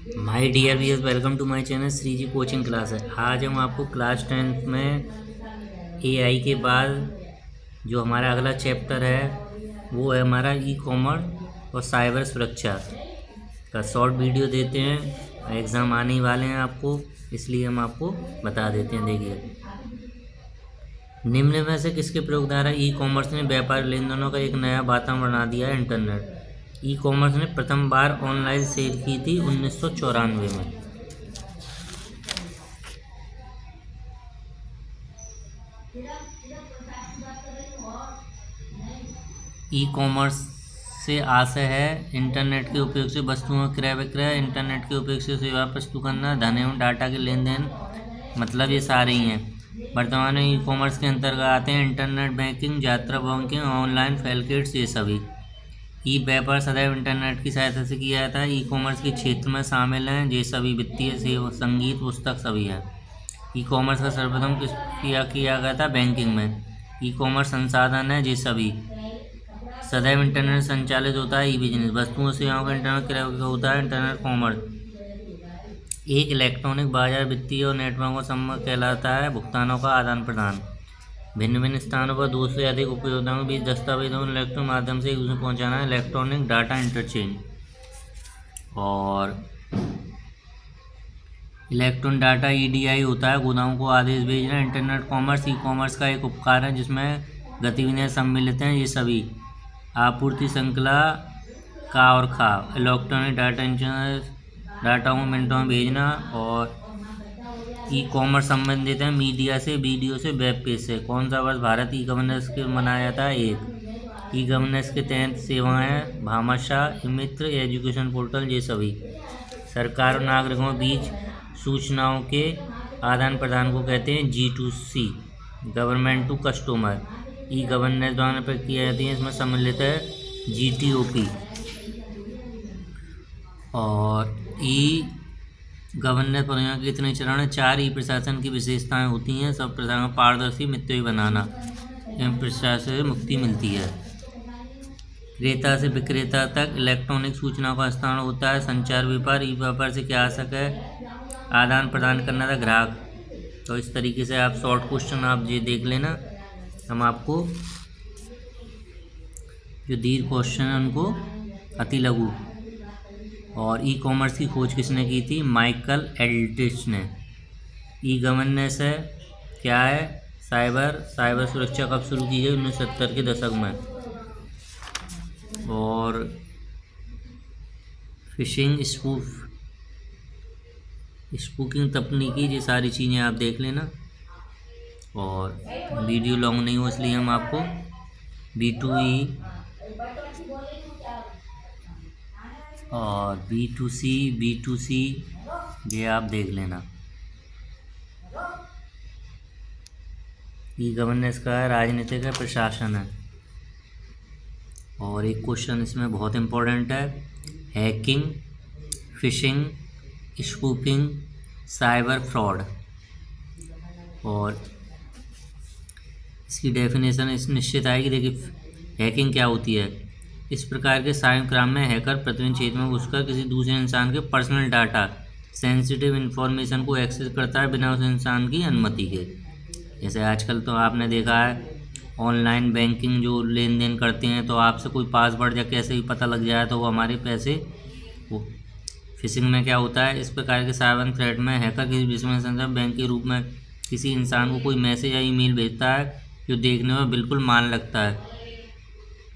My dear viewers, welcome to my channel Shri ji coaching class है। आज हम आपको क्लास 10th में एआई के बाद जो हमारा अगला चैप्टर है वो है हमारा ई कॉमर्स और साइबर सुरक्षा का शॉर्ट वीडियो देते हैं। एग्ज़ाम आने ही वाले हैं आपको, इसलिए हम आपको बता देते हैं। देखिए, निम्न में से किसके प्रयोग द्वारा ई कॉमर्स ने व्यापार लेन देनों का एक नया वातावरण बना दिया है? इंटरनेट। ई कॉमर्स ने प्रथम बार ऑनलाइन सेल की थी 1994 में। ई कॉमर्स से आशय है इंटरनेट के उपयोग से वस्तुओं का क्रय विक्रय, इंटरनेट के उपयोग से सेवा प्रस्तुत करना, धन एवं डाटा के लेन देन, मतलब ये सारे ही हैं। वर्तमान में ई कॉमर्स के अंतर्गत आते हैं इंटरनेट बैंकिंग, यात्रा बुकिंग, ऑनलाइन फैल किट्स, ये सभी। ई व्यापार सदैव इंटरनेट की सहायता से किया जाता है। ई कॉमर्स के क्षेत्र में शामिल हैं ये सभी वित्तीय सेवा, संगीत, पुस्तक, सभी है। ई कॉमर्स का सर्वप्रथम किया गया था बैंकिंग में। ई कॉमर्स संसाधन है ये सभी। सदैव इंटरनेट संचालित होता है। ई बिजनेस वस्तुओं सेवाओं का इंटरनेट क्रय होता है। इंटरनेट कॉमर्स एक इलेक्ट्रॉनिक बाजार वित्तीय और नेटवर्कों सम्मत कहलाता है। भुगतानों का आदान प्रदान भिन्न भिन्न स्थानों पर दो से अधिक उपयोगकर्ताओं के बीच दस्तावेजों को इलेक्ट्रॉनिक माध्यम से एक दूसरे को पहुँचाना है। इलेक्ट्रॉनिक डाटा इंटरचेंज और इलेक्ट्रॉनिक डाटा ईडीआई होता है गोदामों को आदेश भेजना। इंटरनेट कॉमर्स ई कॉमर्स का एक उपकार है जिसमें गतिविधियाँ सम्मिलित हैं। ये सभी आपूर्ति श्रृंखला का और खा इलेक्ट्रॉनिक डाटा डाटा को मिनटों में भेजना। और ई कॉमर्स संबंधित है मीडिया से, वीडियो से, वेब पेज से। कौन सा वर्ष भारत ई गवर्नेंस के मनाया जाता है? एक। ई गवर्नेंस के तहत सेवाएं भामाशाह, मित्र, एजुकेशन पोर्टल, ये सभी। सरकार और नागरिकों के बीच सूचनाओं के आदान प्रदान को कहते हैं G2C, government to customer. E governance द्वारा प्रक्रिया जाती है, इसमें सम्मिलित है GTOP। और ई गवर्नेंस परियोजना के कितने चरण है? 4। ई प्रशासन की विशेषताएं होती हैं सब प्रशासन पारदर्शी, मितव्ययी बनाना एवं प्रशासन से मुक्ति मिलती है। क्रेता से विक्रेता तक इलेक्ट्रॉनिक सूचनाओं का हस्तांतरण होता है। संचार व्यापार ई व्यापार से क्या आवश्यक है? आदान प्रदान करना था ग्राहक। तो इस तरीके से आप शॉर्ट क्वेश्चन आप ये देख लेना। हम आपको जो दीर्घ क्वेश्चन है उनको अति लघु। और ई कॉमर्स की खोज किसने की थी? माइकल एल्ड्रिच ने। ई गवर्नेंस है क्या है? साइबर सुरक्षा कब शुरू की गई? 1970 के दशक में। और फिशिंग, स्पूकिंग तकनीकी, ये सारी चीज़ें आप देख लेना। और वीडियो लॉन्ग नहीं हो इसलिए हम आपको B2E और B2C ये आप देख लेना। ई गवर्नेंस का है राजनीतिक है, प्रशासन है। और एक क्वेश्चन इसमें बहुत इम्पोर्टेंट है, हैकिंग, फिशिंग, स्पूपिंग, साइबर फ्रॉड। और इसकी डेफिनेशन इस निश्चित आएगी। देखिए, हैकिंग क्या होती है? इस प्रकार के साइबर क्राइम में हैकर प्रतिबंधित क्षेत्र में घुसकर किसी दूसरे इंसान के पर्सनल डाटा, सेंसिटिव इन्फॉर्मेशन को एक्सेस करता है बिना उस इंसान की अनुमति के। जैसे आजकल तो आपने देखा है ऑनलाइन बैंकिंग जो लेन देन करते हैं, तो आपसे कोई पासवर्ड या कैसे भी पता लग जाए तो वो हमारे पैसे वो फिशिंग में क्या होता है? इस प्रकार के साइबर थ्रेट में हैकर किसी विश्वसनीय बैंक के रूप में किसी इंसान को कोई मैसेज या ईमेल भेजता है जो देखने में बिल्कुल मान लगता है।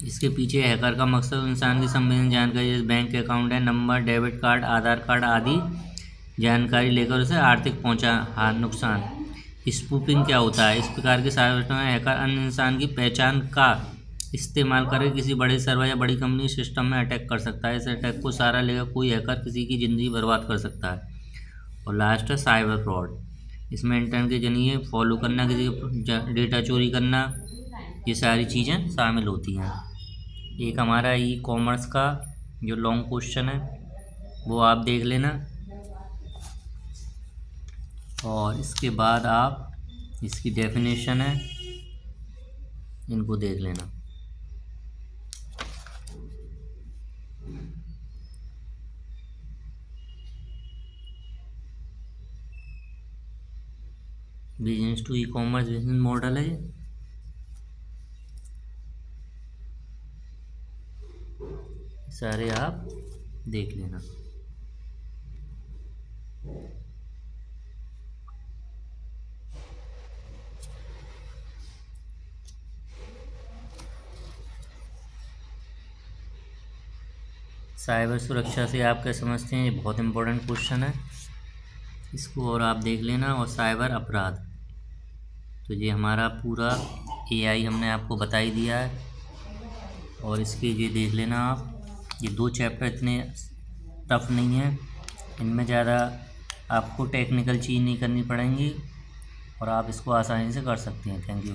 इसके पीछे हैकर का मकसद इंसान की संबंधित जानकारी जैसे बैंक अकाउंट है, नंबर, डेबिट कार्ड, आधार कार्ड आदि जानकारी लेकर उसे आर्थिक नुकसान। स्पूपिंग क्या होता है? इस प्रकार के साइबर में हैकर अन्य इंसान की पहचान का इस्तेमाल करके किसी बड़े सर्वर या बड़ी कंपनी सिस्टम में अटैक कर सकता है। इस अटैक को सहारा लेकर कोई हैकर किसी की ज़िंदगी बर्बाद कर सकता है। और लास्ट है साइबर फ्रॉड। इसमें इंटरनेट के जरिए फॉलो करना, किसी का डेटा चोरी करना, ये सारी चीज़ें शामिल होती हैं। एक हमारा ई कॉमर्स का जो लॉन्ग क्वेश्चन है वो आप देख लेना। और इसके बाद आप इसकी डेफिनेशन है इनको देख लेना। Business to e commerce business model है। सारे आप देख लेना। साइबर सुरक्षा से आप क्या समझते हैं, ये बहुत इम्पोर्टेंट क्वेश्चन है, इसको और आप देख लेना। और साइबर अपराध, तो ये हमारा पूरा एआई हमने आपको बता ही दिया है, और इसके ये देख लेना आप। ये 2 चैप्टर इतने टफ नहीं है, इनमें ज़्यादा आपको टेक्निकल चीज़ नहीं करनी पड़ेंगी और आप इसको आसानी से कर सकते हैं। Thank you.